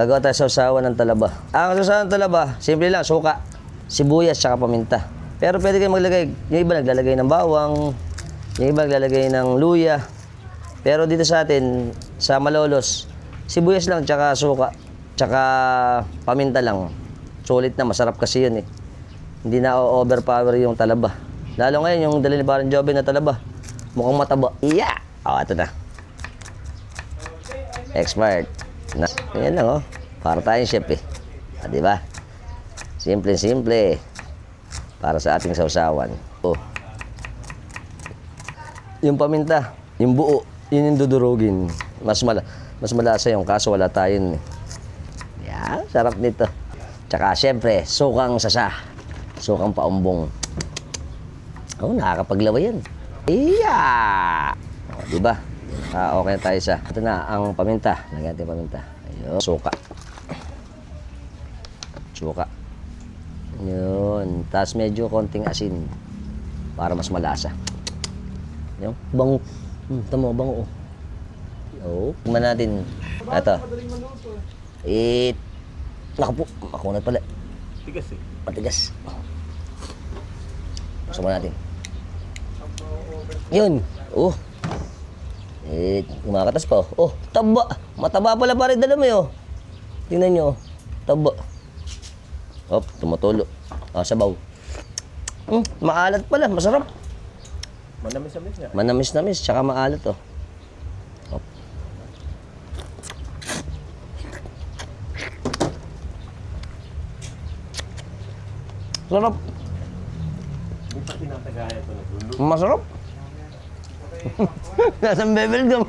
Gagawa tayo sa usawan ng talaba. Ang usawan ng talaba, simple lang, suka, sibuyas, tsaka paminta. Pero pwede kayo maglagay, yung iba naglalagay ng bawang, yung iba naglalagay ng luya. Pero dito sa atin, sa Malolos, sibuyas lang, tsaka suka, tsaka paminta lang. Sulit na, masarap kasi yun eh. Hindi na overpower yung talaba. Lalo ngayon, yung dala ni Parang Joven na talaba. Mukhang mataba. Iya! Ito na. Expired. Yan lang oh. Para tayong chef eh. Diba? Simple-simple. Para sa ating sausawan. Oh. Yung paminta, yung buo, yun yung dudurugin. Mas malasa yung kaso wala tayong eh. Yan, sarap nito. Tsaka syempre, sukang sasa. Sukang paumbong. Oh, nakakapaglaway yan. Iya! Oh, diba? Okay na tayo sa. Ito na ang paminta. Lagyan natin paminta. Ayun. Suka. Suka. Yun. Tapos medyo konting asin. Para mas malasa. Yung bango. Tama, bango. Oh. Tingnan natin. Ito. Naku po. Makunat pala. Tigas eh. Matigas. Pasok natin. Yun. Oh. Kumakatas pa. Oh, taba. Mataba pala pare dala mo yun. Tingnan nyo. Taba. Hop, tumutulo. Sabaw. Maalat pala. Masarap. Manamis-namis nga. Manamis-namis. Tsaka maalat oh. Hop. Sarap. Bukas tinatagaya ito na dulo. Masarap. Nasang bebel gam.